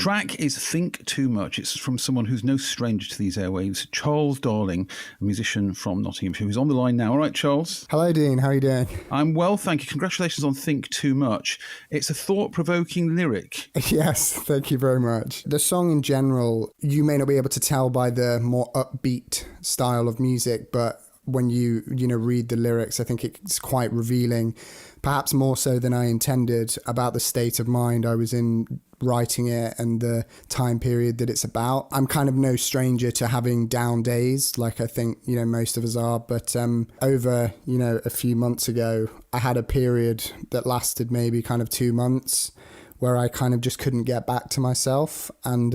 track is Think Too Much. It's from someone who's no stranger to these airwaves, Charles Darling, a musician from Nottinghamshire, who's on the line now. All right, Charles? Hello, Dean. How are you doing? I'm well, thank you. Congratulations on Think Too Much. It's a thought-provoking lyric. Yes, thank you very much. The song in general, you may not be able to tell by the more upbeat style of music, but when you read the lyrics, I think it's quite revealing, perhaps more so than I intended, about the state of mind I was in writing it and the time period that it's about. I'm kind of no stranger to having down days, like I think, most of us are. But over, a few months ago, I had a period that lasted maybe kind of 2 months where I kind of just couldn't get back to myself. And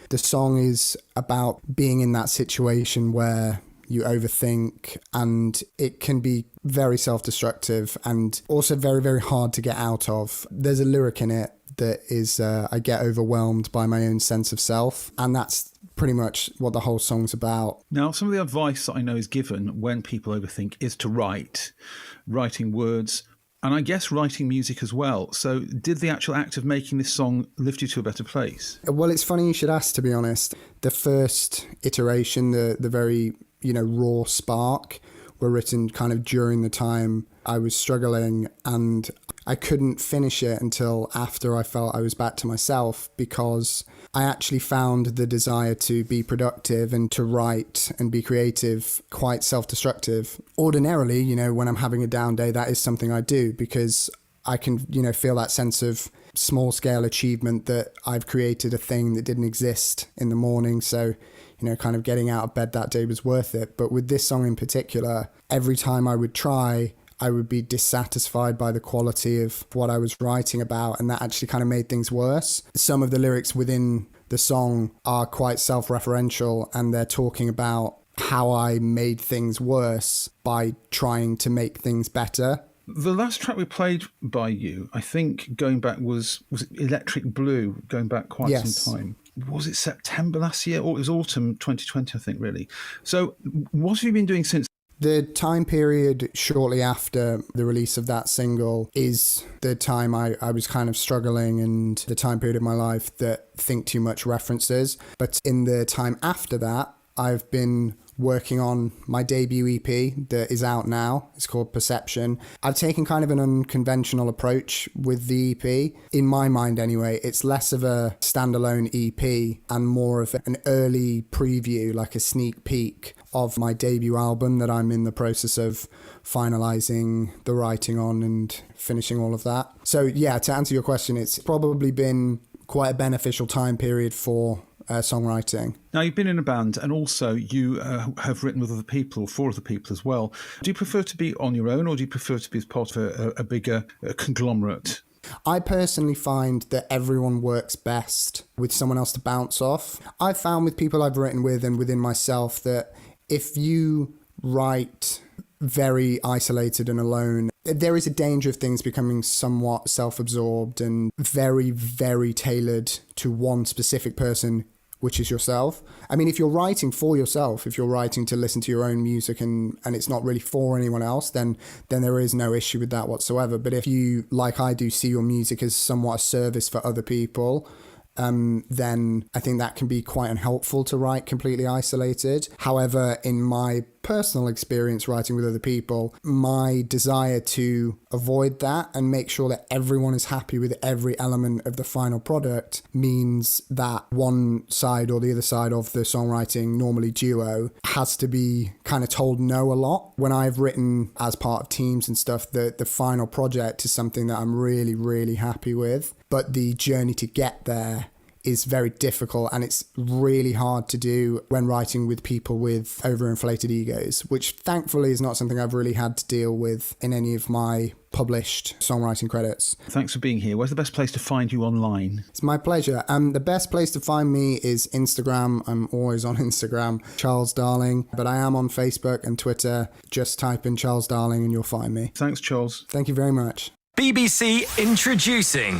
the song is about being in that situation where you overthink, and it can be very self-destructive and also very, very hard to get out of. There's a lyric in it that is, I get overwhelmed by my own sense of self, and that's pretty much what the whole song's about. Now, some of the advice that I know is given when people overthink is to writing words, and I guess writing music as well. So did the actual act of making this song lift you to a better place? Well, it's funny you should ask, to be honest. The first iteration, the very raw spark, were written kind of during the time I was struggling, and I couldn't finish it until after I felt I was back to myself, because I actually found the desire to be productive and to write and be creative quite self-destructive. Ordinarily, when I'm having a down day, that is something I do, because I can, feel that sense of small scale achievement that I've created a thing that didn't exist in the morning. So, kind of getting out of bed that day was worth it. But with this song in particular, every time I would try, I would be dissatisfied by the quality of what I was writing about, and that actually kind of made things worse. Some of the lyrics within the song are quite self-referential, and they're talking about how I made things worse by trying to make things better. The last track we played by you, I think going back was it Electric Blue, going back quite some time. Was it September last year, or it was autumn 2020, I think, really? So what have you been doing since? The time period shortly after the release of that single is the time I was kind of struggling, and the time period of my life that Think Too Much references. But in the time after that, I've been working on my debut EP that is out now. It's called Perception. I've taken kind of an unconventional approach with the EP. In my mind anyway, it's less of a standalone EP and more of an early preview, like a sneak peek of my debut album that I'm in the process of finalizing the writing on and finishing all of that. So yeah, to answer your question, it's probably been quite a beneficial time period for songwriting. Now, you've been in a band, and also you have written with other people, for other people as well. Do you prefer to be on your own, or do you prefer to be as part of a bigger conglomerate? I personally find that everyone works best with someone else to bounce off. I've found with people I've written with and within myself that if you write very isolated and alone, there is a danger of things becoming somewhat self-absorbed and very, very tailored to one specific person, which is yourself. I mean, if you're writing for yourself, if you're writing to listen to your own music and it's not really for anyone else, then there is no issue with that whatsoever. But if you, like I do, see your music as somewhat a service for other people, then I think that can be quite unhelpful to write completely isolated. However, in my personal experience writing with other people, my desire to avoid that and make sure that everyone is happy with every element of the final product means that one side or the other side of the songwriting, normally duo, has to be kind of told no a lot. When I've written as part of teams and stuff, the final project is something that I'm really, really happy with. But the journey to get there is very difficult, and it's really hard to do when writing with people with overinflated egos, which thankfully is not something I've really had to deal with in any of my published songwriting credits. Thanks for being here. Where's the best place to find you online? It's my pleasure. The best place to find me is Instagram. I'm always on Instagram, Charles Darling, but I am on Facebook and Twitter. Just type in Charles Darling and you'll find me. Thanks, Charles. Thank you very much. BBC introducing